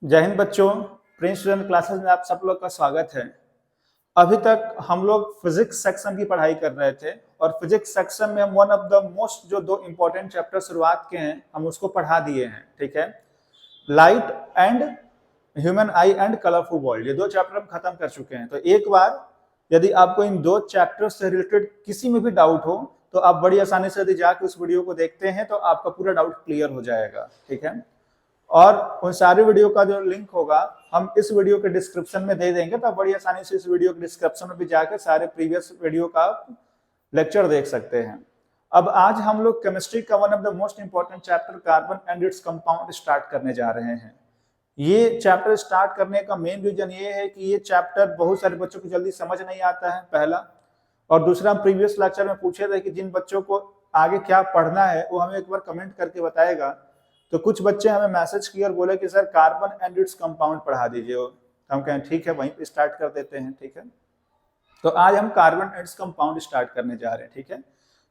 जय हिंद बच्चों। Prince student classes में आप सब लोग का स्वागत है। अभी तक हम लोग फिजिक्स सेक्शन की पढ़ाई कर रहे थे और फिजिक्स सेक्शन में हम वन ऑफ द मोस्ट जो दो इंपॉर्टेंट चैप्टर शुरुआत के हैं हम उसको पढ़ा दिए हैं। ठीक है, light and human I and colourful world, ये दो चैप्टर हम खत्म कर चुके हैं। तो एक बार यदि आपको इन दो चैप्टर से रिलेटेड किसी में भी डाउट हो तो आप बड़ी आसानी से यदि जाकर उस वीडियो को देखते हैं तो आपका पूरा डाउट क्लियर हो जाएगा। ठीक है, और उन सारे वीडियो का जो लिंक होगा हम इस वीडियो के डिस्क्रिप्शन में दे देंगे, तो आप बड़ी आसानी से इस वीडियो के डिस्क्रिप्शन में भी जाकर सारे प्रीवियस वीडियो का लेक्चर देख सकते हैं। अब आज हम लोग केमिस्ट्री का one of the most important chapter carbon and its compound start करने जा रहे हैं। ये चैप्टर स्टार्ट करने का मेन रीजन ये है कि ये चैप्टर बहुत सारे बच्चों को जल्दी समझ नहीं आता है, पहला। और दूसरा, हम प्रीवियस लेक्चर में पूछे थे कि जिन बच्चों को आगे क्या पढ़ना है वो हमें एक बार कमेंट करके बताएगा। तो कुछ बच्चे हमें मैसेज किए और बोले कि sir carbon and its compound पढ़ा दीजिए। तो हम कहें ठीक है, वहीं पे स्टार्ट कर देते हैं। ठीक है, तो आज हम carbon and its compound start करने जा रहे हैं। ठीक है,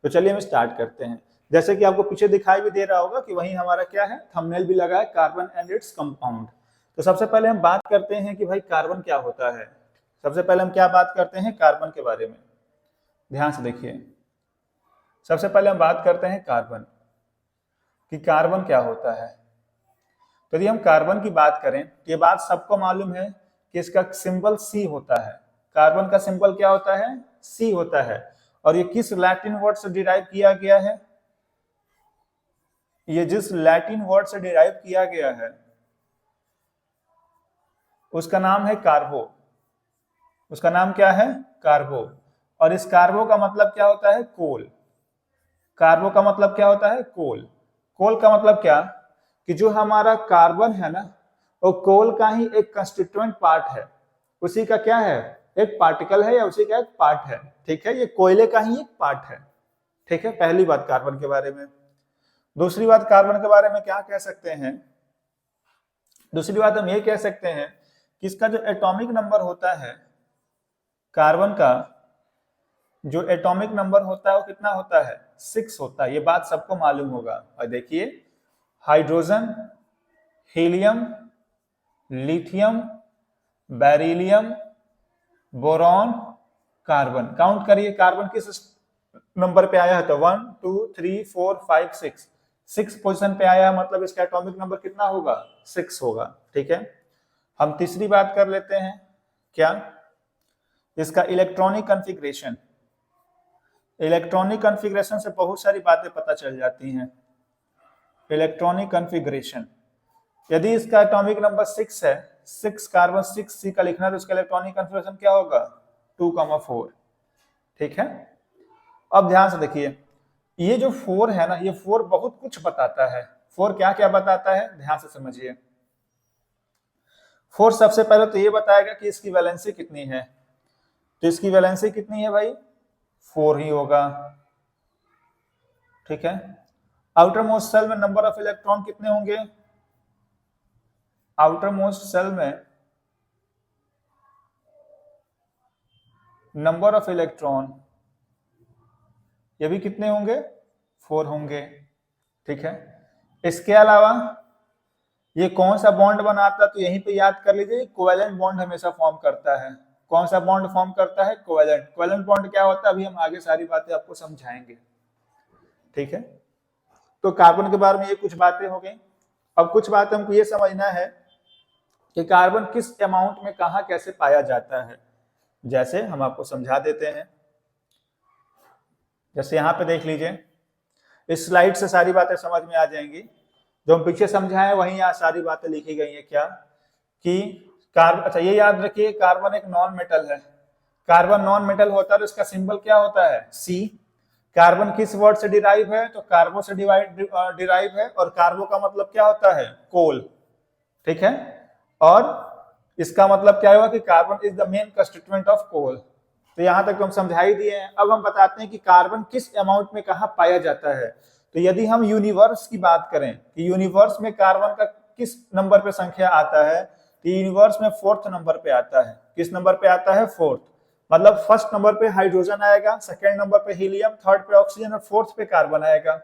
तो चलिए हम स्टार्ट करते हैं। जैसे कि आपको पीछे दिखाई भी दे रहा होगा कि वहीं हमारा क्या है, थंबनेल भी लगा है, कार्बन एंड इट्स कंपाउंड। तो सबसे पहले हम बात करते हैं कि भाई कार्बन क्या होता है। सबसे पहले हम क्या बात करते हैं, कार्बन के बारे में। ध्यान से देखिए, सबसे पहले हम बात करते हैं कार्बन कि कार्बन क्या होता है। तो यदि हम कार्बन की बात करें, ये बात सबको मालूम है कि इसका सिंबल सी होता है। कार्बन का सिंबल क्या होता है, सी होता है। और ये किस लैटिन वर्ड से डिराइव किया गया है, ये जिस लैटिन वर्ड से डिराइव किया गया है उसका नाम है कार्बो। उसका नाम क्या है, कार्बो। और इस कार्बो का मतलब क्या होता है, कोल। कार्बो का मतलब क्या होता है, कोल। कोल का मतलब क्या कि जो हमारा कार्बन है ना, वो कोल का ही एक कंस्टिट्यूएंट पार्ट है। उसी का क्या है, एक पार्टिकल है या उसी का एक पार्ट है। ठीक है, ये कोयले का ही एक पार्ट है। ठीक है, पहली बात कार्बन के बारे में। दूसरी बात कार्बन के बारे में क्या कह सकते हैं, दूसरी बात हम ये कह सकते हैं कि इसका जो एटॉमिक नंबर होता है, कार्बन का जो एटॉमिक नंबर होता है वो कितना होता है, 6 होता है। ये बात सबको मालूम होगा। और देखिए, hydrogen, helium, lithium, beryllium, boron, carbon. Count करिए कार्बन किस नंबर पे आया है, तो 1 2 3 4 5 6 पोजीशन पे आया, मतलब इसका एटॉमिक नंबर कितना होगा, 6 होगा। ठीक है, हम तीसरी बात कर लेते हैं, क्या, इसका इलेक्ट्रॉनिक कॉन्फ़िगरेशन। इलेक्ट्रॉनिक कॉन्फ़िगरेशन से बहुत सारी बातें पता चल जाती हैं। इलेक्ट्रॉनिक कॉन्फ़िगरेशन, यदि इसका एटॉमिक नंबर 6 है, 6 कार्बन 6 का लिखना है, तो इसका इलेक्ट्रॉनिक कॉन्फ़िगरेशन क्या होगा, 2,4। ठीक है, अब ध्यान से देखिए, ये जो 4 है ना, ये 4 बहुत कुछ बताता है। 4 क्या क्या बताता है, ध्यान से समझिए। 4 सबसे पहले तो ये बताएगा कि इसकी वैलेंसी कितनी है। तो इसकी वैलेंसी कितनी है भाई, 4 ही होगा। ठीक है, आउटर मोस्ट सेल में नंबर ऑफ इलेक्ट्रॉन कितने होंगे, आउटर मोस्ट सेल में नंबर ऑफ इलेक्ट्रॉन ये भी कितने होंगे, 4 होंगे। ठीक है, इसके अलावा ये कौन सा बॉन्ड बनाता है, तो यहीं पे याद कर लीजिए, कोवेलेंट बॉन्ड हमेशा फॉर्म करता है। कौन सा बॉन्ड फॉर्म करता है, कोवेलेंट। कोवेलेंट बॉन्ड क्या होता है, अभी हम आगे सारी बातें आपको समझाएंगे। ठीक है, तो कार्बन के बारे में ये कुछ बातें हो गई। अब कुछ बातें हमको ये समझना है कि कार्बन किस अमाउंट में कहां कैसे पाया जाता है। जैसे हम आपको समझा देते हैं, जैसे यहाँ पे देख लीजिए, इस स्लाइड से सारी बातें समझ में आ जाएंगी। जो हम पीछे समझाएं वहीं यहाँ सारी बातें लिखी गई हैं, क्या कि कार्बन, अच्छा ये याद रखिए, कार्बन एक नॉन मेटल है। कार्बन नॉन मेटल होता है तो इसका सिंबल क्या होता है, सी। कार्बन किस वर्ड से डिराइव है, तो कार्बो से डिराइव है, और कार्बो का मतलब क्या होता है, कोल। ठीक है, और इसका मतलब क्या होगा कि carbon is the main constituent of coal. तो यहां तक तो हम समझा ही दिए हैं। अब हम बताते हैं कि कार्बन किस अमाउंट में कहां पाया जाता है। तो यदि हम यूनिवर्स की बात करें कि यूनिवर्स में कार्बन का किस नंबर पे संख्या आता है, तो यूनिवर्स में 4th नंबर पे आता है। किस नंबर पे आता है, 4th। मतलब फर्स्ट नंबर पे हाइड्रोजन आएगा, सेकेंड नंबर पे हीलियम, थर्ड पे ऑक्सीजन और फोर्थ पे कार्बन आएगा।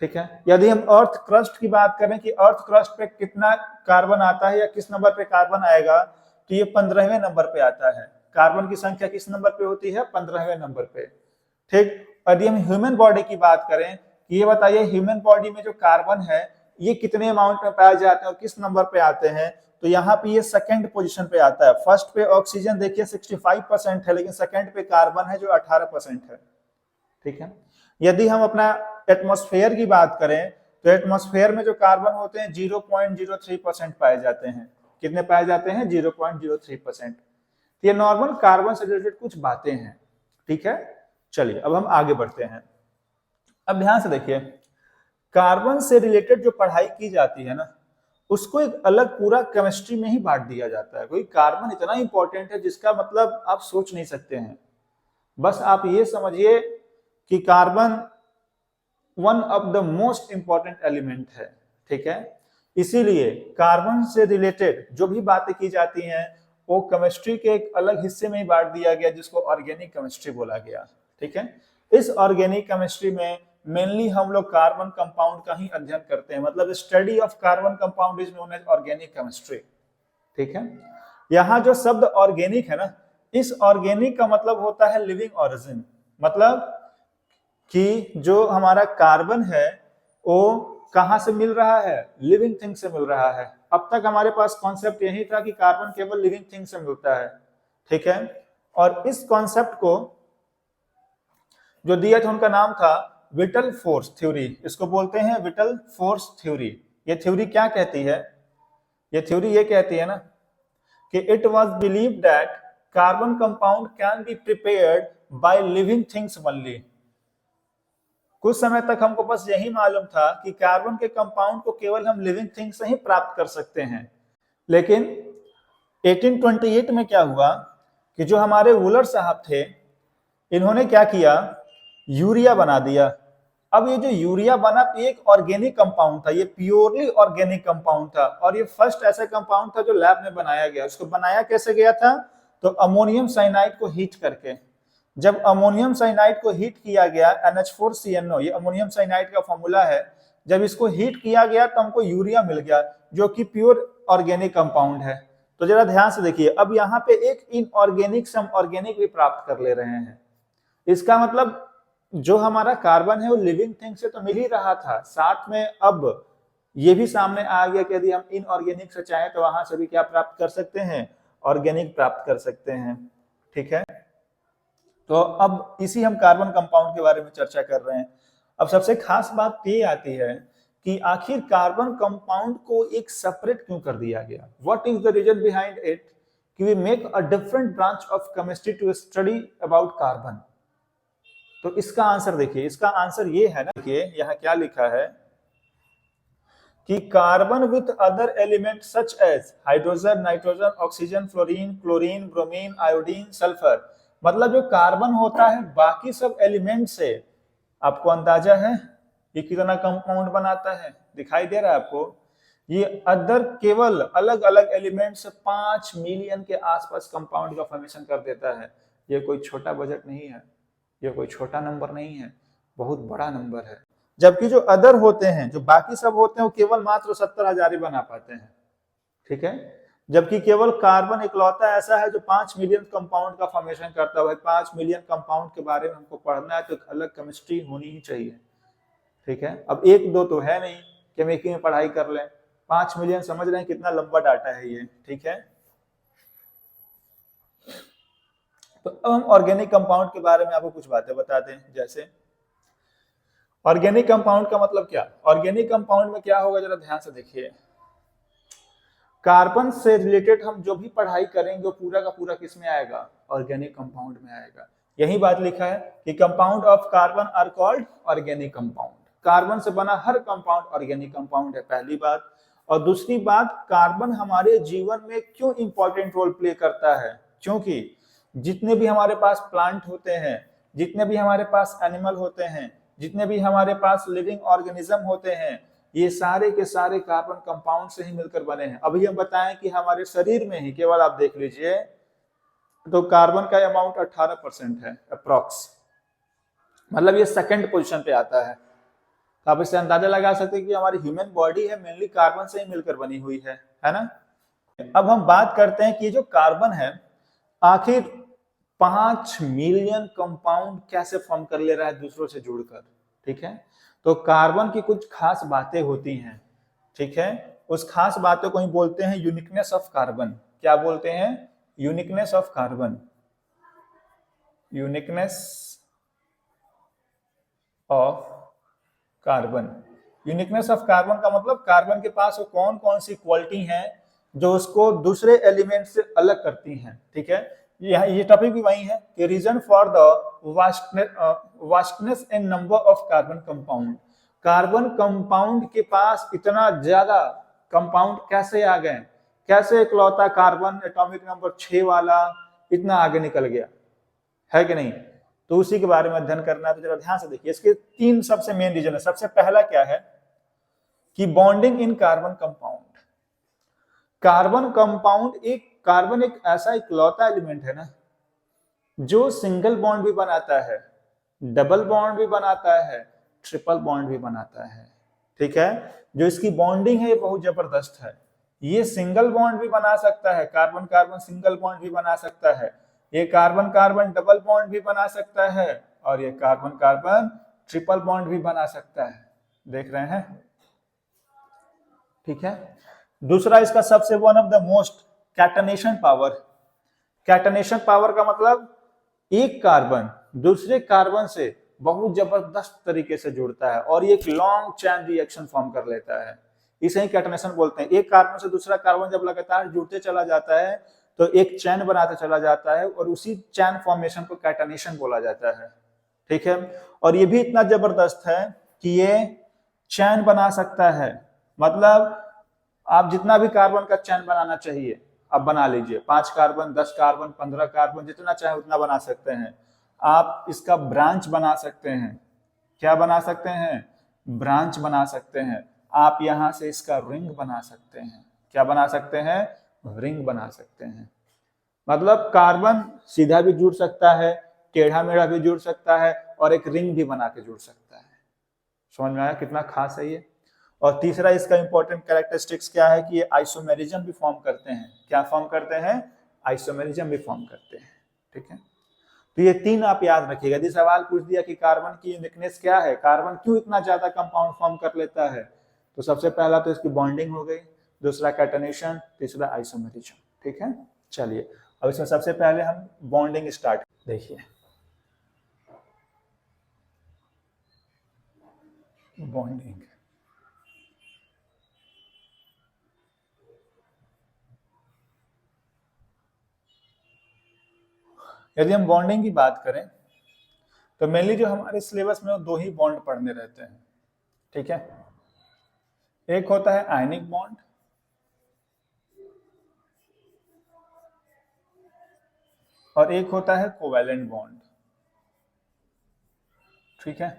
ठीक है। यदि हम अर्थ क्रस्ट की बात करें कि अर्थ क्रस्ट पे कितना कार्बन आता है या किस नंबर पे कार्बन आएगा, तो ये 15वें नंबर पे आता है। कार्बन की संख्या किस नंबर पे होती है? 15वें नंबर पे। ठीक। यदि हम ह्यूमन बॉडी की बात करें कि ये बताइए ह्यूमन बॉडी में जो कार्बन है ये कितने अमाउंट में पाए जाते हैं और किस नंबर पे आते हैं, तो यहाँ पे ये सेकंड पोजीशन पे आता है। फर्स्ट पे ऑक्सीजन देखिए 65% है, लेकिन सेकंड पे कार्बन है जो 18% है। ठीक है। यदि हम अपना एटमॉस्फेयर की बात करें तो एटमॉस्फेयर में जो कार्बन होते हैं 0.03% पाए जाते हैं। कितने पाए जाते हैं? 0.03%। ये नॉर्मल कार्बन से रिलेटेड कुछ बातें हैं। ठीक है। चलिए अब हम आगे बढ़ते हैं। अब ध्यान से देखिए, कार्बन से रिलेटेड जो पढ़ाई की जाती है ना, उसको एक अलग पूरा केमिस्ट्री में ही बांट दिया जाता है। कोई कार्बन इतना इंपॉर्टेंट है जिसका मतलब आप सोच नहीं सकते हैं। बस आप ये समझिए कि carbon one of the most important element है। ठीक है। इसीलिए कार्बन से रिलेटेड जो भी बातें की जाती हैं वो केमिस्ट्री के एक अलग हिस्से में ही बांट दिया गया, जिसको ऑर्गेनिक केमिस्ट्री बोला गया। ठीक है। इस ऑर्गेनिक केमिस्ट्री में मेनली हम लोग कार्बन कंपाउंड का ही अध्ययन करते हैं, मतलब study of carbon compound is known as organic chemistry. ठीक है। यहाँ जो शब्द ऑर्गेनिक है ना, इस ऑर्गेनिक का मतलब होता है लिविंग ऑरिजिन। मतलब कि जो हमारा कार्बन है वो कहां से मिल रहा है? लिविंग थिंग से मिल रहा है। अब तक हमारे पास कॉन्सेप्ट यही था कि कार्बन केवल लिविंग थिंग से मिलता है। ठीक है। और इस कॉन्सेप्ट को जो दिया था उनका नाम था विटल फोर्स थ्योरी। इसको बोलते हैं विटल फोर्स थ्योरी। ये थ्योरी क्या कहती है? ये थ्योरी ये कहती है ना कि it was believed that carbon compound can be prepared by living things only. कुछ समय तक हमको बस यही मालूम था कि कार्बन के कंपाउंड को केवल हम लिविंग थिंग से ही प्राप्त कर सकते हैं। लेकिन 1828 में क्या हुआ कि जो हमारे वुलर साहब थे, इन्होंने क्या किया? यूरिया बना दिया। अब ये जो यूरिया बना ये एक ऑर्गेनिक कंपाउंड था, ये प्योरली ऑर्गेनिक कंपाउंड था और ये फर्स्ट ऐसा कंपाउंड था जो लैब में बनाया गया। उसको बनाया कैसे गया था? तो अमोनियम साइनाइड को हीट करके। जब अमोनियम साइनाइड को हीट किया गया NH4CnO, ये अमोनियम साइनाइड का फॉर्मूला है, जब इसको हीट किया गया तो हमको यूरिया मिल गया जो कि प्योर ऑर्गेनिक कंपाउंड है। तो जरा ध्यान से देखिए, अब यहाँ पे एक इनऑर्गेनिक से हम ऑर्गेनिक भी प्राप्त कर ले रहे हैं। इसका मतलब जो हमारा कार्बन है वो लिविंग थिंग से तो मिल ही रहा था, साथ में अब ये भी सामने आ गया कि यदि हम इनऑर्गेनिक से चाहें तो वहां से भी क्या प्राप्त कर सकते हैं? ऑर्गेनिक प्राप्त कर सकते हैं। ठीक है। तो अब इसी हम कार्बन कंपाउंड के बारे में चर्चा कर रहे हैं। अब सबसे खास बात ये आती है कि आखिर कार्बन कंपाउंड को एक सेपरेट क्यों कर दिया गया? What is the reason behind it कि we make a different branch of chemistry to study about carbon? तो इसका आंसर देखिए, इसका आंसर ये है ना, देखिए यहाँ क्या लिखा है कि carbon with other element such as hydrogen, nitrogen, oxygen, fluorine, chlorine, bromine, iodine, sulphur, मतलब जो कार्बन होता है बाकी सब एलिमेंट से, आपको अंदाजा है ये कितना कंपाउंड बनाता है? दिखाई दे रहा है आपको? ये अदर केवल अलग अलग एलिमेंट से 5 मिलियन के आसपास कंपाउंड का फॉर्मेशन कर देता है। ये कोई छोटा बजट नहीं है, ये कोई छोटा नंबर नहीं है, बहुत बड़ा नंबर है। जबकि जो अदर होते हैं, जो बाकी सब होते हैं, वो केवल मात्र 70,000 ही बना पाते हैं। ठीक है। जबकि केवल कार्बन इकलौता ऐसा है जो 5 मिलियन कंपाउंड का फॉर्मेशन करता है। 5 मिलियन कंपाउंड के बारे में हमको पढ़ना है तो एक अलग केमिस्ट्री होनी ही चाहिए। ठीक है। अब एक दो तो है नहीं कि हम एक ही में पढ़ाई कर लें, 5 मिलियन समझ रहे हैं कितना लंबा डाटा है ये। ठीक है। तो अब हम ऑर्गेनिक कंपाउंड के बारे में आपको कुछ बातें बताते हैं। जैसे ऑर्गेनिक कंपाउंड का मतलब क्या? ऑर्गेनिक कंपाउंड में क्या होगा, जरा ध्यान से देखिए। कार्बन से रिलेटेड हम जो भी पढ़ाई करेंगे वो पूरा का पूरा किस में आएगा? ऑर्गेनिक कंपाउंड में आएगा। यही बात लिखा है कि compound of carbon are called organic compound. Carbon से बना हर कंपाउंड ऑर्गेनिक कंपाउंड है, पहली बात। और दूसरी बात, कार्बन हमारे जीवन में क्यों इंपॉर्टेंट रोल प्ले करता है? क्योंकि जितने भी हमारे पास प्लांट होते हैं, जितने भी हमारे पास एनिमल होते हैं, जितने भी हमारे पास लिविंग ऑर्गेनिज्म होते हैं, ये सारे के सारे कार्बन कंपाउंड से ही मिलकर बने हैं। अभी हम बताएं कि हमारे शरीर में ही केवल आप देख लीजिए तो कार्बन का अमाउंट 18% है अप्रॉक्स, मतलब ये सेकंड पोजीशन पे आता है। तो आप इससे अंदाजा लगा सकते हैं कि हमारी ह्यूमन बॉडी है मेनली कार्बन से ही मिलकर बनी हुई है ना। अब हम बात करते हैं कि जो कार्बन है आखिर 5 मिलियन कंपाउंड कैसे फॉर्म कर ले रहा है दूसरों से जुड़कर, ठीक है। तो कार्बन की कुछ खास बातें होती हैं, ठीक है। उस खास बातों को ही बोलते हैं यूनिकनेस ऑफ कार्बन। क्या बोलते हैं? Uniqueness of carbon. Uniqueness of carbon. Uniqueness of carbon का मतलब कार्बन के पास वो कौन कौन सी क्वालिटी हैं जो उसको दूसरे एलिमेंट से अलग करती हैं, ठीक है। ये टॉपिक भी वही है कि reason for the vastness in number of carbon compound. Carbon compound के पास इतना ज्यादा कंपाउंड कैसे आ गए, कैसे इकलौता कार्बन एटॉमिक नंबर 6 वाला इतना आगे निकल गया, है कि नहीं। तो उसी के बारे में अध्ययन करना है, तो जरा ध्यान से देखिए। इसके 3 सबसे मेन रीजन है। सबसे पहला क्या है कि bonding in carbon compound. Carbon compound carbon एक ऐसा इकलौता एलिमेंट है ना जो सिंगल बॉन्ड भी बनाता है, डबल बॉन्ड भी बनाता है, ट्रिपल बॉन्ड भी बनाता है, ठीक है। जो इसकी बॉन्डिंग है ये बहुत जबरदस्त है। ये सिंगल बॉन्ड भी बना सकता है, कार्बन कार्बन सिंगल बॉन्ड भी बना सकता है, ये कार्बन कार्बन डबल बॉन्ड भी बना सकता है, और ये कार्बन कार्बन ट्रिपल बॉन्ड भी बना सकता है। देख रहे हैं, ठीक है। दूसरा इसका सबसे one of the most catenation power. Catenation power का मतलब एक कार्बन दूसरे कार्बन से बहुत जबरदस्त तरीके से जुड़ता है और ये एक लॉन्ग चेन रिएक्शन फॉर्म कर लेता है। इसे ही कैटनेशन बोलते हैं। एक कार्बन से दूसरा कार्बन जब लगातार जुड़ते चला जाता है तो एक चैन बनाते चला जाता है और उसी चैन फॉर्मेशन को कैटनेशन बोला जाता है, ठीक है। और ये भी इतना जबरदस्त है कि ये चैन बना सकता है। मतलब आप जितना भी कार्बन का चैन बनाना चाहिए आप बना लीजिए। 5 कार्बन, 10 कार्बन, 15 कार्बन, जितना चाहे उतना बना सकते हैं। आप इसका ब्रांच बना सकते हैं। क्या बना सकते हैं? ब्रांच बना सकते हैं। आप यहां से इसका रिंग बना सकते हैं। क्या बना सकते हैं? रिंग बना सकते हैं। मतलब कार्बन सीधा भी जुड़ सकता है, टेढ़ा मेढ़ा भी जुड़ सकता है, और एक रिंग भी बना के जुड़ सकता है। समझ में आया कितना खास है ये। और तीसरा इसका इंपॉर्टेंट कैरेक्टरिस्टिक्स क्या है कि ये आइसोमेरिज्म भी फॉर्म करते हैं। क्या फॉर्म करते हैं? आइसोमेरिज्म भी फॉर्म करते हैं, ठीक है। तो ये 3 आप याद रखिएगा। यदि सवाल पूछ दिया कि कार्बन की यूनिकनेस क्या है, कार्बन क्यों इतना ज्यादा कंपाउंड फॉर्म कर लेता है, तो सबसे पहला तो इसकी बॉन्डिंग हो गई, दूसरा कैटनेशन, तीसरा आइसोमेरिज्म, ठीक है। चलिए अब इसमें सबसे पहले हम बॉन्डिंग स्टार्ट देखिए। बॉन्डिंग, यदि हम बॉन्डिंग की बात करें तो मेनली जो हमारे सिलेबस में वो 2 ही बॉन्ड पढ़ने रहते हैं, ठीक है। एक होता है आयनिक बॉन्ड और एक होता है कोवैलेंट बॉन्ड, ठीक है।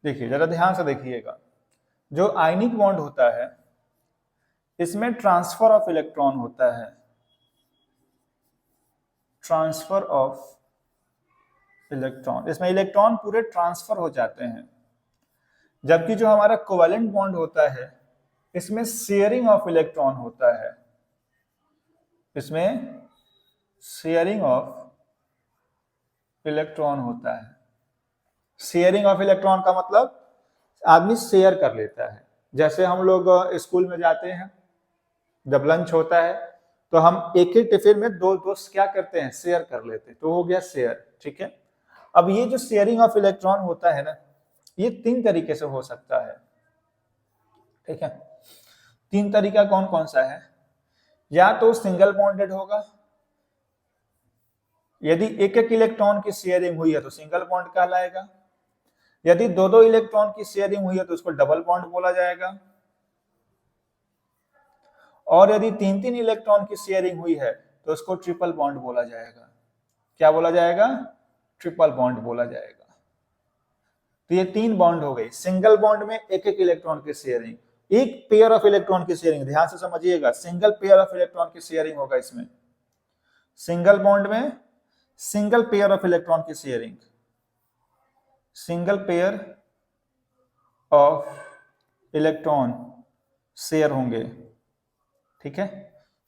देखिए जरा ध्यान से देखिएगा। जो आयनिक बॉन्ड होता है इसमें ट्रांसफर ऑफ इलेक्ट्रॉन होता है, ट्रांसफर ऑफ इलेक्ट्रॉन। इसमें इलेक्ट्रॉन पूरे ट्रांसफर हो जाते हैं। जबकि जो हमारा कोवैलेंट बॉन्ड होता है इसमें शेयरिंग ऑफ इलेक्ट्रॉन होता है। इसमें शेयरिंग ऑफ इलेक्ट्रॉन होता है। शेयरिंग ऑफ इलेक्ट्रॉन का मतलब आदमी शेयर कर लेता है। जैसे हम लोग स्कूल में जाते हैं, जब लंच होता है तो हम एक ही टिफिन में 2 दोस्त क्या करते हैं? शेयर कर लेते हैं, तो हो गया शेयर, ठीक है। अब ये जो शेयरिंग ऑफ इलेक्ट्रॉन होता है ना, ये 3 तरीके से हो सकता है, ठीक है। 3 तरीका कौन कौन सा है? या तो सिंगल बॉन्डेड होगा, यदि एक एक इलेक्ट्रॉन की शेयरिंग हुई है तो सिंगल बॉन्ड कहलाएगा। यदि 2 इलेक्ट्रॉन की शेयरिंग हुई है तो उसको डबल बॉन्ड बोला जाएगा। और यदि 3 इलेक्ट्रॉन की शेयरिंग हुई है तो उसको ट्रिपल बॉन्ड बोला जाएगा। क्या बोला जाएगा? ट्रिपल बॉन्ड बोला जाएगा। तो ये 3 बॉन्ड हो गई। सिंगल बॉन्ड में एक एक इलेक्ट्रॉन की शेयरिंग, एक पेयर ऑफ इलेक्ट्रॉन की शेयरिंग। ध्यान से समझिएगा, सिंगल पेयर ऑफ इलेक्ट्रॉन की शेयरिंग होगा इसमें। सिंगल बॉन्ड में सिंगल पेयर ऑफ इलेक्ट्रॉन की sharing, single pair of electron share होंगे। ठीक है,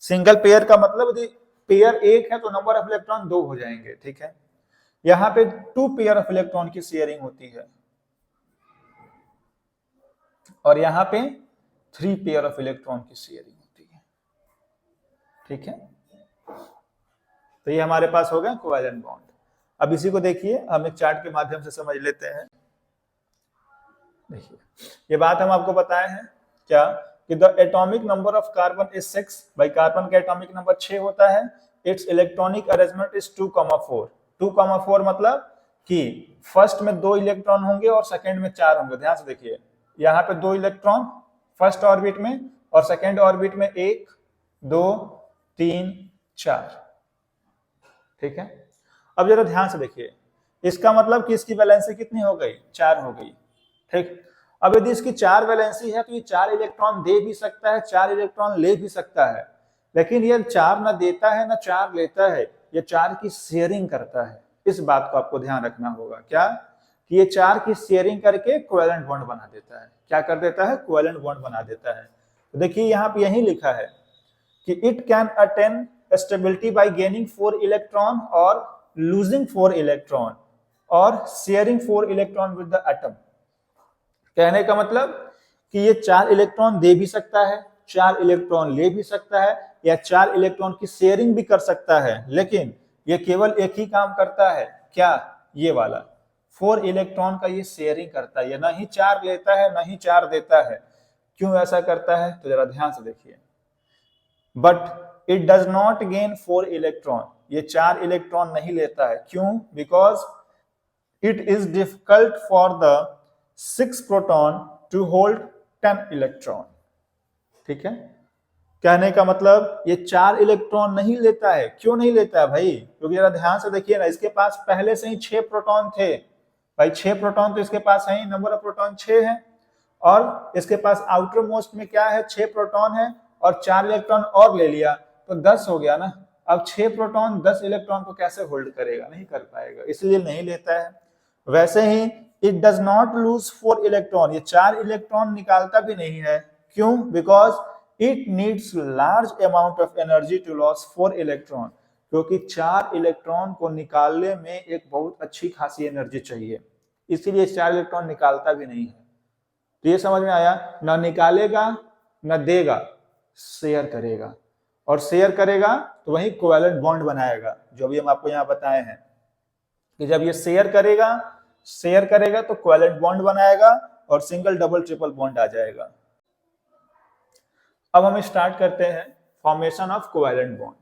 सिंगल पेयर का मतलब यदि पेयर एक है तो नंबर ऑफ इलेक्ट्रॉन दो हो जाएंगे। ठीक है, यहां पे टू पेयर ऑफ इलेक्ट्रॉन की शेयरिंग होती है और यहां पे थ्री पेयर ऑफ इलेक्ट्रॉन की शेयरिंग होती है। ठीक है, तो ये हमारे पास हो गया कोवैलेंट बॉन्ड। अब इसी को देखिए, हम एक चार्ट के माध्यम से समझ लेते हैं। देखिए, ये बात हम आपको बताए हैं क्या कि the atomic number of carbon is 6। भाई कार्बन का एटॉमिक नंबर 6 होता है। It's electronic arrangement is 2,4। 2,4 मतलब कि फर्स्ट में 2 इलेक्ट्रॉन होंगे और सेकंड में 4 होंगे। ध्यान से देखिए, यहाँ पे 2 इलेक्ट्रॉन फर्स्ट ऑर्बिट में और सेकंड ऑर्बिट में 1 2 3 4। ठीक है, अब जरा ध्यान से देखिए, इसका मतलब कि इसकी वैलेंसी कितनी हो गई? 4 हो गई। ठीक, अब यदि इसकी 4 वैलेंसी है तो ये 4 इलेक्ट्रॉन दे भी सकता है, 4 इलेक्ट्रॉन ले भी सकता है, लेकिन ये 4 ना देता है ना 4 लेता है, ये 4 की शेयरिंग करता है। इस बात को आपको ध्यान रखना होगा क्या कि ये 4 की शेयरिंग करके कोवैलेंट बॉन्ड बना देता है। क्या कर देता है? कोवैलेंट बॉन्ड बना देता है। तो देखिए यहाँ पे यही लिखा है कि it can attain stability by gaining 4 electron और लूजिंग 4 इलेक्ट्रॉन और sharing 4 electron with the atom. कहने का मतलब कि ये 4 इलेक्ट्रॉन दे भी सकता है, 4 इलेक्ट्रॉन ले भी सकता है, या 4 इलेक्ट्रॉन की शेयरिंग भी कर सकता है, लेकिन ये केवल एक ही काम करता है। क्या? ये वाला 4 इलेक्ट्रॉन का ये शेयरिंग करता है, ये ना ही 4 लेता है ना ही 4 देता है। क्यों ऐसा करता है? तो जरा ध्यान से देखिए। But it does not gain 4 electron, ये 4 इलेक्ट्रॉन नहीं लेता है। क्यों? Because it is difficult for the 6 proton to hold 10 electron. ठीक है, कहने का मतलब ये 4 इलेक्ट्रॉन नहीं लेता है। क्यों नहीं लेता है भाई? क्योंकि जरा ध्यान से देखिए ना, इसके पास पहले से ही 6 प्रोटॉन थे। भाई 6 प्रोटॉन तो इसके पास है ही, नंबर ऑफ प्रोटॉन 6 है, और इसके पास आउटर मोस्ट में क्या है? 6 प्रोटॉन है, और 4 इलेक्ट्रॉन और ले लिया तो 10 हो गया ना। अब 6 प्रोटॉन 10 इलेक्ट्रॉन को कैसे होल्ड करेगा? नहीं कर पाएगा, इसलिए नहीं लेता है। वैसे ही it does not lose 4 electron, ये 4 इलेक्ट्रॉन निकालता भी नहीं है। क्यों? Because it needs large amount of energy to loss 4 electron, क्योंकि 4 इलेक्ट्रॉन को निकालने में एक बहुत अच्छी खासी एनर्जी चाहिए, इसीलिए 4 इलेक्ट्रॉन निकालता भी नहीं है। तो ये समझ में आया? ना निकालेगा ना देगा, शेयर करेगा, और शेयर करेगा तो वही कोवैलेंट बॉन्ड बनाएगा, जो भी हम आपको यहाँ बताए हैं कि जब ये शेयर करेगा तो कोवैलेंट बॉन्ड बनाएगा और सिंगल डबल ट्रिपल बॉन्ड आ जाएगा। अब हम स्टार्ट करते हैं फॉर्मेशन ऑफ कोवैलेंट बॉन्ड,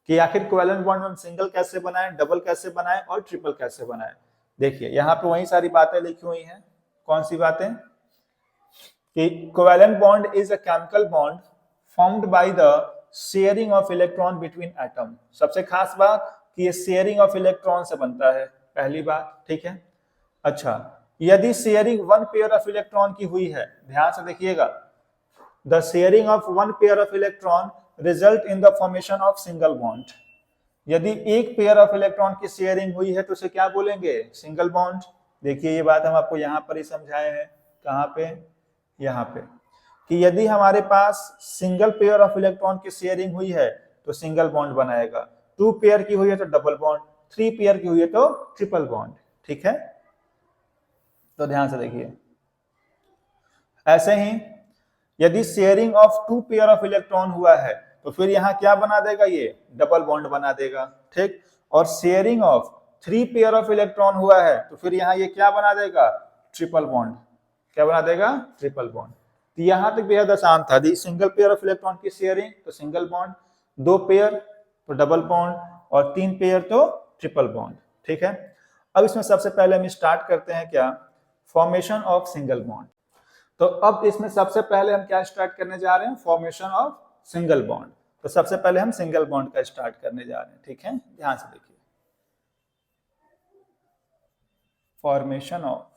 कि आखिर कोवैलेंट बॉन्ड हम सिंगल कैसे बनाएं, डबल कैसे बनाएं और ट्रिपल कैसे बनाएं। देखिए यहाँ पे वही सारी बातें लिखी हुई हैं। कौन सी बातें? कि covalent bond is a chemical bond formed by the sharing of electron between atom. सबसे खास बात कि ये शेयरिंग ऑफ इलेक्ट्रॉन से बनता है, पहली बात। ठीक है, अच्छा, यदि शेयरिंग 1 पेयर ऑफ इलेक्ट्रॉन की हुई है, ध्यान से देखिएगा, the sharing of 1 pair of electron result in the formation of single bond. यदि एक पेयर ऑफ इलेक्ट्रॉन की शेयरिंग हुई है तो उसे क्या बोलेंगे? Single bond. देखिए ये बात हम आपको यहां पर ही समझाए हैं। कहां पे? यहाँ पे, कि यदि हमारे पास सिंगल पेयर ऑफ इलेक्ट्रॉन की शेयरिंग हुई है तो सिंगल बॉन्ड बनाएगा, 2 पेयर की हुई है तो डबल बॉन्ड, 3 पेयर की हुई है तो ट्रिपल बॉन्ड। ठीक है, तो ध्यान से देखिए। ऐसे ही यदि sharing of 2 pair of electron हुआ है तो फिर यहाँ क्या बना देगा? ये डबल बॉन्ड बना देगा। ठीक, और sharing of 3 pair of electron हुआ है तो फिर यहाँ ये क्या बना देगा? Triple bond. क्या बना देगा? Triple bond. तो यहां तक बेहद आसान था। दी सिंगल पेयर ऑफ इलेक्ट्रॉन की शेयरिंग तो सिंगल बॉन्ड, 2 पेयर तो डबल बॉन्ड, और 3 पेयर तो ट्रिपल बॉन्ड। ठीक है, अब इसमें सबसे पहले हम स्टार्ट करते हैं क्या? Formation of single bond. तो अब इसमें सबसे पहले हम क्या स्टार्ट करने जा रहे हैं? Formation of single bond. तो सबसे पहले हम सिंगल बॉन्ड का स्टार्ट करने जा रहे हैं। ठीक है, ध्यान से देखिए। फॉर्मेशन ऑफ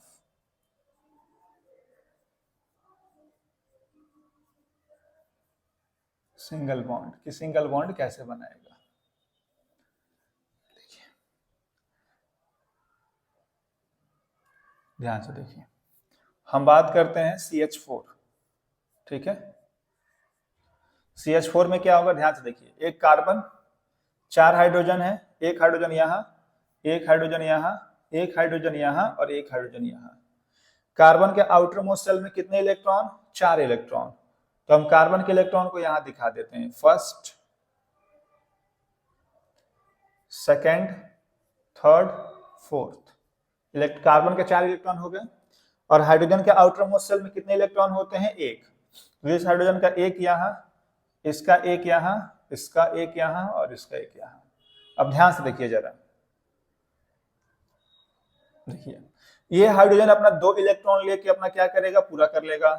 सिंगल बॉन्ड, कि सिंगल बॉन्ड कैसे बनाएगा। देखिए ध्यान से देखिए, हम बात करते हैं CH4, ठीक है। CH4 में क्या होगा, ध्यान से देखिए, एक कार्बन, 4 हाइड्रोजन है, एक हाइड्रोजन यहाँ, एक हाइड्रोजन यहाँ, एक हाइड्रोजन यहाँ और एक हाइड्रोजन यहाँ। कार्बन के आउटर मोस्ट शेल में कितने इलेक्ट्रॉन, 4 इलेक्ट्रॉन। तो हम कार्बन के इलेक्ट्रॉन को यहां दिखा देते हैं, first, second, third, fourth. Carbon के 4 इलेक्ट्रॉन हो गए। और हाइड्रोजन के आउटर मोस्ट शेल में कितने इलेक्ट्रॉन होते हैं, एक। तो इस हाइड्रोजन का एक यहाँ, इसका एक यहाँ, इसका एक यहाँ और इसका एक यहाँ। अब ध्यान से देखिए जरा, देखिए ये हाइड्रोजन अपना 2 इलेक्ट्रॉन लेके अपना क्या करेगा, पूरा कर लेगा,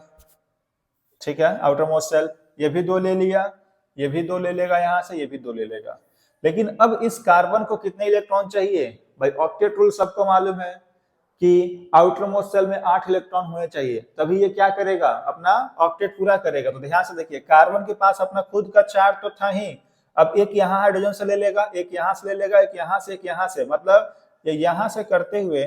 ठीक है, आउटर मोस्ट शेल। ये भी 2 ले लिया, ये भी 2 ले लेगा यहां से, ये भी 2 ले लेगा। लेकिन अब इस कार्बन को कितने इलेक्ट्रॉन चाहिए भाई, ऑक्टेट रूल सबको मालूम है कि आउटर मोस्ट शेल में 8 इलेक्ट्रॉन होने चाहिए, तभी ये क्या करेगा, अपना ऑक्टेट पूरा करेगा। तो ध्यान से देखिए, कार्बन के पास अपना खुद का 4 तो था ही, अब एक यहाँ हाइड्रोजन से ले लेगा, एक यहाँ से ले लेगा, एक यहाँ से, एक यहाँ से, मतलब ये यहाँ से करते हुए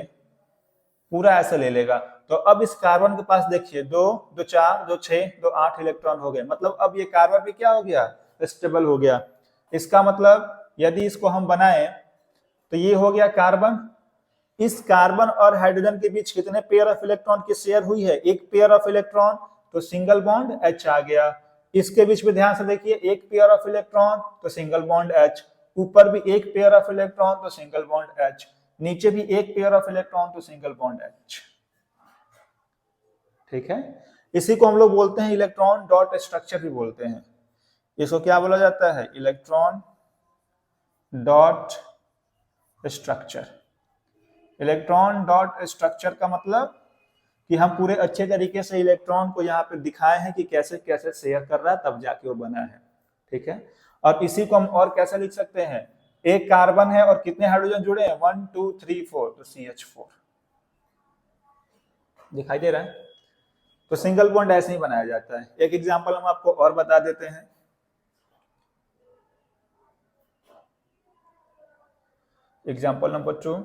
पूरा ऐसे ले लेगा। तो अब इस कार्बन के पास देखिए 2, 2 4, 2 6, 2 8 इलेक्ट्रॉन हो गए। मतलब अब ये कार्बन भी क्या हो गया, स्टेबल हो गया। इसका मतलब यदि इसको हम बनाएं तो ये हो गया कार्बन। इस कार्बन और हाइड्रोजन के बीच कितने पेयर ऑफ इलेक्ट्रॉन की शेयर हुई है, एक पेयर ऑफ इलेक्ट्रॉन, तो सिंगल बॉन्ड H आ गया। इसके बीच में ध्यान से देखिए, एक पेयर ऑफ इलेक्ट्रॉन तो सिंगल बॉन्ड H, ऊपर भी एक पेयर ऑफ इलेक्ट्रॉन तो सिंगल बॉन्ड H, नीचे भी एक पेयर ऑफ इलेक्ट्रॉन तो सिंगल बॉन्ड H, ठीक है। इसी को हम लोग बोलते हैं इलेक्ट्रॉन डॉट स्ट्रक्चर भी बोलते हैं। इसको क्या बोला जाता है, electron dot structure. Electron dot structure का मतलब कि हम पूरे अच्छे तरीके से इलेक्ट्रॉन को यहाँ पे दिखाए हैं कि कैसे कैसे शेयर कर रहा है, तब जाके वो बना है, ठीक है। और इसी को हम और कैसे लिख सकते हैं, एक कार्बन है और कितने हाइड्रोजन जुड़े हैं, 1 2 3 4, तो CH4 दिखाई दे रहा है। तो सिंगल बॉन्ड ऐसे ही बनाया जाता है। एक एग्जांपल हम आपको और बता देते हैं। Example number 2,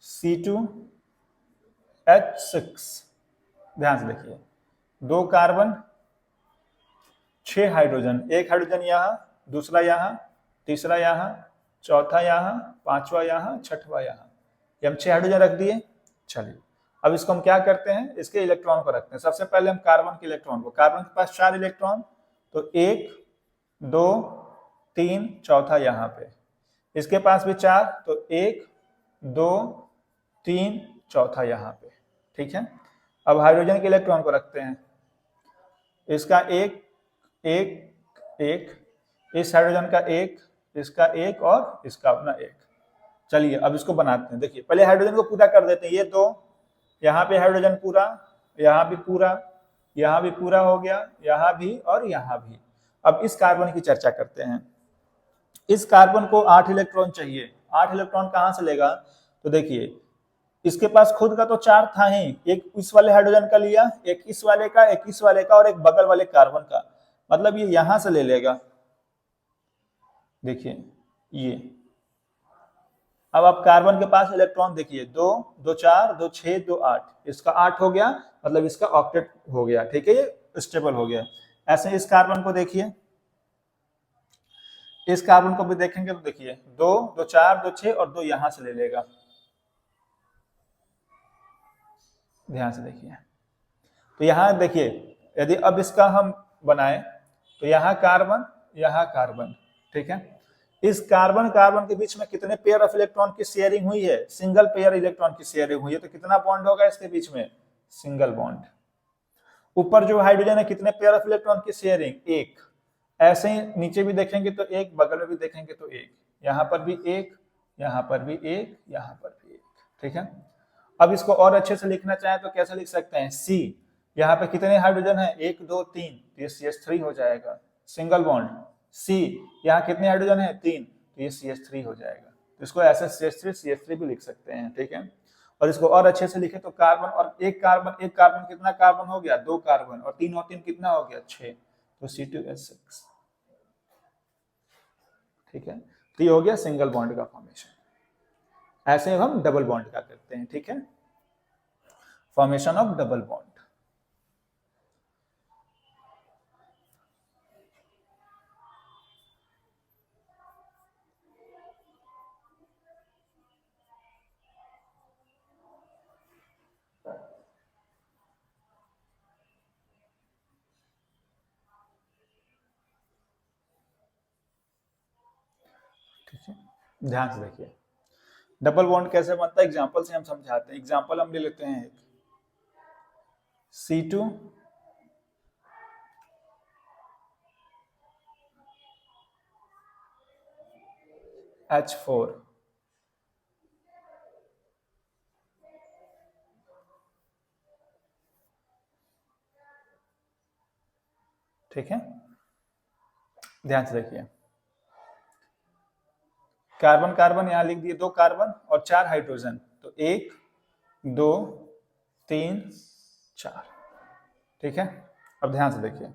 C2H6। ध्यान से देखिए, 2 कार्बन, 6 हाइड्रोजन, एक हाइड्रोजन यहाँ, दूसरा यहाँ, तीसरा यहाँ, चौथा यहाँ, पांचवा यहाँ, छठवा यहाँ, ये हम 6 हाइड्रोजन रख दिए। चलिए अब इसको हम क्या करते हैं, इसके इलेक्ट्रॉन को रखते हैं। सबसे पहले हम कार्बन के इलेक्ट्रॉन को, कार्बन के पास 4 इलेक्ट्रॉन, तो 1 2 3, चौथा यहाँ पे, इसके पास भी 4, तो 1 2 3, चौथा यहाँ पे, ठीक है। अब हाइड्रोजन के इलेक्ट्रॉन को रखते हैं, इसका एक, इस हाइड्रोजन का एक, इसका एक और इसका अपना एक। चलिए अब इसको बनाते हैं। देखिए पहले हाइड्रोजन को पूरा कर देते हैं, ये 2, यहाँ पे हाइड्रोजन पूरा, यहाँ भी पूरा, यहाँ भी पूरा हो गया, यहाँ भी और यहाँ भी। अब इस कार्बन की चर्चा करते हैं। इस कार्बन को 8 इलेक्ट्रॉन चाहिए। 8 इलेक्ट्रॉन कहां से लेगा, तो देखिए इसके पास खुद का तो 4 था ही, एक इस वाले हाइड्रोजन का लिया, एक इस वाले का, एक इस वाले का और एक बगल वाले कार्बन का, मतलब ये यहां से ले लेगा। देखिए ये, अब आप कार्बन के पास इलेक्ट्रॉन देखिए, 2 2 4, 2 6, 2 8, इसका 8 हो गया, मतलब इसका ऑक्टेट हो गया, ठीक है, ये स्टेबल हो गया। ऐसे इस कार्बन को देखिए, इस कार्बन को भी देखेंगे तो देखिए 2 2 4, 2 6 और 2 यहां से ले लेगा। ध्यान से देखिए, तो यहां देखिए यदि अब इसका हम बनाएं तो यहाँ कार्बन, ठीक है। इस कार्बन कार्बन के बीच में कितने पेयर ऑफ इलेक्ट्रॉन की शेयरिंग हुई है, सिंगल पेयर इलेक्ट्रॉन की शेयरिंग हुई है, तो कितना बॉन्ड होगा इसके बीच में, सिंगल बॉन्ड। ऊपर जो हाइड्रोजन है कितने पेयर ऑफ इलेक्ट्रॉन की शेयरिंग, एक। ऐसे ही नीचे भी देखेंगे तो एक, बगल में भी देखेंगे तो एक, यहाँ पर भी एक, यहाँ पर भी एक, यहाँ पर भी एक, ठीक है। अब इसको और अच्छे से लिखना चाहें तो कैसे लिख सकते हैं, C, यहाँ पे कितने हाइड्रोजन है, 1 2 3, तो ये CH3 हो जाएगा, सिंगल बॉन्ड। C, यहाँ कितने हाइड्रोजन है, 3, तो ये CH3 हो जाएगा। तो इसको ऐसे CH3 भी लिख सकते हैं, ठीक है। और इसको और अच्छे से लिखे तो कार्बन और एक कार्बन कितना कार्बन हो गया, 2 कार्बन, और 3 कितना हो गया, 6, तो C2H6, ठीक है। तो ये हो गया सिंगल बॉन्ड का फॉर्मेशन। ऐसे हम डबल बॉन्ड का करते हैं, ठीक है, फॉर्मेशन ऑफ डबल बॉन्ड। ठीक है, ध्यान से देखिए डबल बॉन्ड कैसे बनता है, एग्जांपल से हम समझाते हैं। एग्जांपल हम ले लेते हैं एक C2 H4, ठीक है, ध्यान से देखिए कार्बन कार्बन यहां लिख दिए, 2 कार्बन और 4 हाइड्रोजन, तो 1 2 3 4, ठीक है। अब ध्यान से देखिए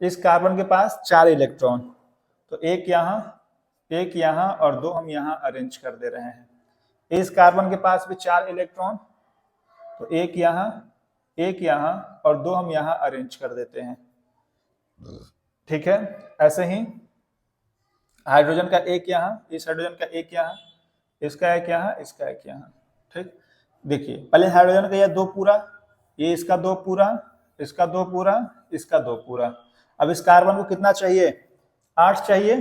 इस कार्बन के पास 4 इलेक्ट्रॉन, तो एक यहां और 2 हम यहां अरेंज कर दे रहे हैं। इस कार्बन के पास भी 4 इलेक्ट्रॉन, तो एक यहां और 2 हम यहां अरेंज कर देते हैं, ठीक है। ऐसे ही हाइड्रोजन का एक यहां, इस हाइड्रोजन का एक यहां, इसका एक यहां, इसका एक यहां, ठीक। देखिए पहले हाइड्रोजन का यह 2 पूरा, ये इसका 2 पूरा, इसका 2 पूरा, इसका 2 पूरा। अब इस कार्बन को कितना चाहिए, 8 चाहिए,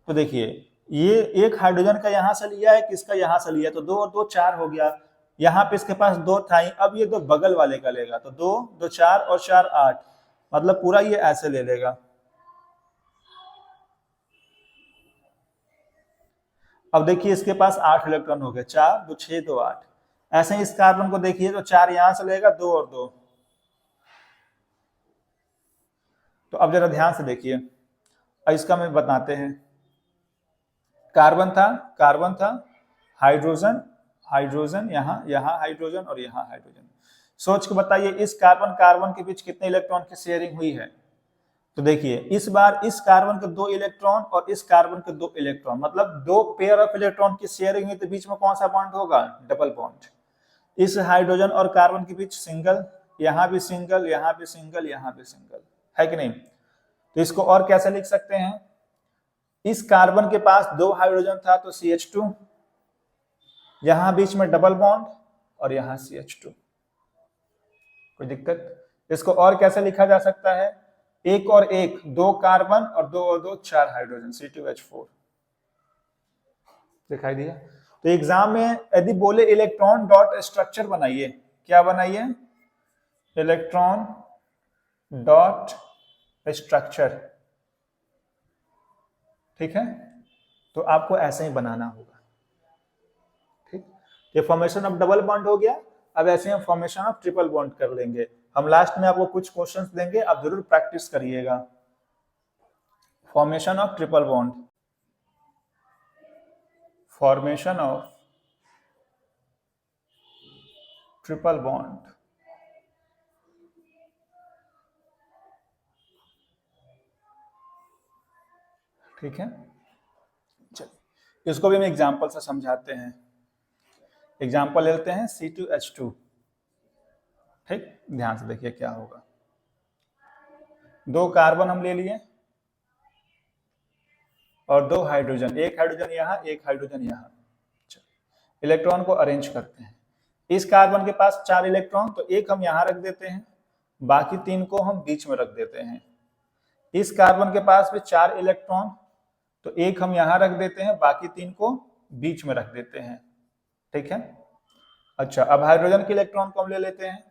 तो देखिए ये एक हाइड्रोजन का यहां से लिया है, किसका यहां से लिया, तो 2 और 2 4 हो गया। यहाँ पे इसके पास 2 था ही, अब ये 2 बगल वाले का लेगा, तो 2 2 4 और 4 8, मतलब पूरा ये ऐसे ले लेगा। अब देखिए इसके पास 8 इलेक्ट्रॉन हो गए, 4 2 6 2 8। ऐसे ही इस कार्बन को देखिए तो 4 यहां से लेगा, 2 और 2। तो अब जरा ध्यान से देखिए, इसका मैं बताते हैं। कार्बन था, हाइड्रोजन यहाँ हाइड्रोजन और यहाँ हाइड्रोजन। सोच के बताइए इस कार्बन कार्बन के बीच कितने इलेक्ट्रॉन की शेयरिंग हुई है। तो देखिए इस बार इस कार्बन के 2 इलेक्ट्रॉन और इस कार्बन के 2 इलेक्ट्रॉन, मतलब 2 पेयर ऑफ इलेक्ट्रॉन की शेयरिंग हुई, तो बीच में कौन सा बॉन्ड होगा, डबल बॉन्ड। इस हाइड्रोजन और कार्बन के बीच सिंगल, यहाँ भी सिंगल, यहाँ भी सिंगल, यहाँ भी सिंगल, है कि नहीं। तो इसको और कैसे लिख सकते हैं, इस कार्बन के पास 2 हाइड्रोजन था तो CH2, यहां बीच में डबल बॉन्ड और यहां CH2, कोई दिक्कत। इसको और कैसे लिखा जा सकता है, एक और एक, 2 कार्बन और 2 और 2 4 हाइड्रोजन, C2H4, दिखाई दिया। तो एग्जाम में यदि बोले इलेक्ट्रॉन डॉट स्ट्रक्चर बनाइए, क्या बनाइए, इलेक्ट्रॉन डॉट स्ट्रक्चर, ठीक है, तो आपको ऐसे ही बनाना होगा, ठीक। ये फॉर्मेशन ऑफ डबल बॉन्ड हो गया। अब ऐसे हम फॉर्मेशन ऑफ ट्रिपल बॉन्ड कर लेंगे। हम लास्ट में आपको कुछ क्वेश्चंस देंगे, आप जरूर प्रैक्टिस करिएगा। Formation of triple bond, formation of triple bond, ठीक है। चलिए इसको भी हम एग्जांपल से समझाते हैं। एग्जांपल लेते हैं C2H2, ठीक, ध्यान से देखिए क्या होगा। 2 कार्बन हम ले लिए और 2 हाइड्रोजन, एक हाइड्रोजन यहाँ, एक हाइड्रोजन यहाँ। इलेक्ट्रॉन को अरेंज करते हैं। इस कार्बन के पास 4 इलेक्ट्रॉन, तो एक हम यहाँ रख देते हैं, बाकी 3 को हम बीच में रख देते हैं। इस कार्बन के पास भी 4 इलेक्ट्रॉन, तो एक हम यहाँ रख देते हैं, बाकी 3 को बीच में रख देते हैं, ठीक है। अच्छा अब हाइड्रोजन के इलेक्ट्रॉन को हम ले लेते हैं।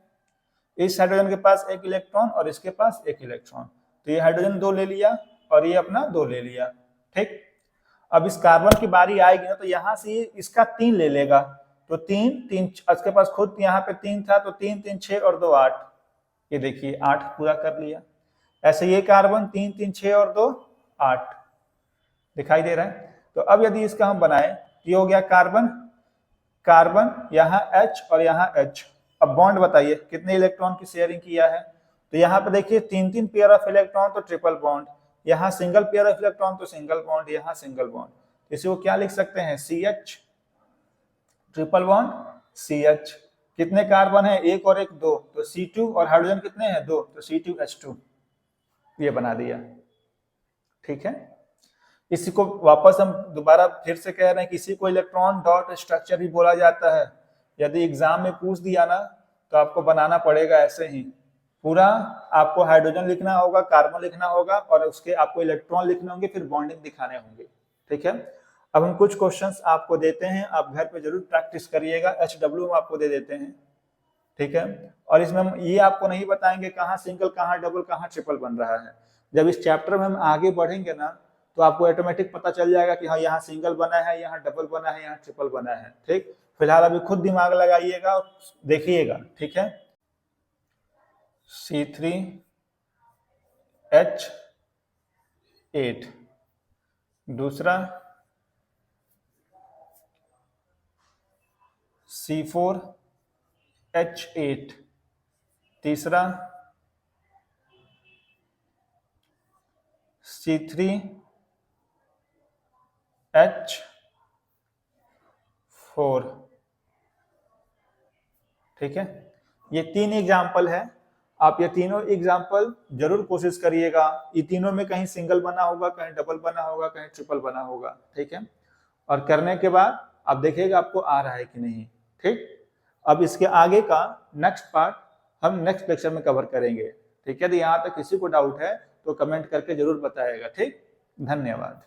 इस हाइड्रोजन के पास 1 इलेक्ट्रॉन और इसके पास 1 इलेक्ट्रॉन, तो ये हाइड्रोजन 2 ले लिया और ये अपना 2 ले लिया, ठीक। अब इस कार्बन की बारी आएगी ना, तो यहां से इसका 3 ले लेगा, तो 3 3, इसके पास खुद यहाँ पे 3 था, तो 3 3 6 और 2 8, ये देखिए 8 पूरा कर लिया। ऐसे ये कार्बन 3 3 6 और 2 8, दिखाई दे रहा है। तो अब यदि इसका हम बनाए, ये हो गया कार्बन कार्बन, यहाँ H और यहाँ H। अब बॉन्ड बताइए कितने इलेक्ट्रॉन की शेयरिंग किया है, तो यहाँ पे देखिए 3 3 पेयर ऑफ इलेक्ट्रॉन, तो ट्रिपल बॉन्ड, यहाँ सिंगल पेयर ऑफ इलेक्ट्रॉन तो सिंगल बॉन्ड, यहाँ सिंगल बॉन्ड। इसी को क्या लिख सकते हैं, CH ट्रिपल बॉन्ड CH। कितने कार्बन है, एक और एक दो, तो C2, और हाइड्रोजन कितने हैं, दो, तो C2H2, ये बना दिया। ठीक है, इसी को वापस हम दोबारा फिर से कह रहे हैं कि इसी को इलेक्ट्रॉन डॉट स्ट्रक्चर भी बोला जाता है। यदि एग्जाम में पूछ दिया ना तो आपको बनाना पड़ेगा ऐसे ही, पूरा आपको हाइड्रोजन लिखना होगा, कार्बन लिखना होगा, और उसके आपको इलेक्ट्रॉन लिखने होंगे, फिर बॉन्डिंग दिखाने होंगे। ठीक है, अब हम कुछ क्वेश्चंस आपको देते हैं, आप घर पे जरूर प्रैक्टिस करिएगा। HW हम आपको दे देते हैं। ठीक है, और इसमें हम ये आपको नहीं बताएंगे कहाँ सिंगल, कहाँ डबल, कहाँ ट्रिपल बन रहा है। जब इस चैप्टर में हम आगे बढ़ेंगे ना तो आपको ऑटोमेटिक पता चल जाएगा कि हाँ यहाँ सिंगल बना है, यहाँ डबल बना है, यहाँ ट्रिपल बना है। ठीक, फिलहाल अभी खुद दिमाग लगाइएगा और देखिएगा। ठीक है, C3H8, दूसरा C4H8, तीसरा C3H4। ठीक है, ये 3 एग्जाम्पल है। आप ये तीनों एग्जाम्पल जरूर कोशिश करिएगा। ये तीनों में कहीं सिंगल बना होगा, कहीं डबल बना होगा, कहीं ट्रिपल बना होगा। ठीक है, और करने के बाद आप देखिएगा आपको आ रहा है कि नहीं। ठीक, अब इसके आगे का नेक्स्ट पार्ट हम नेक्स्ट लेक्चर में कवर करेंगे। ठीक है, तो यहाँ तक किसी को डाउट है तो कमेंट करके जरूर बताएगा। ठीक, धन्यवाद।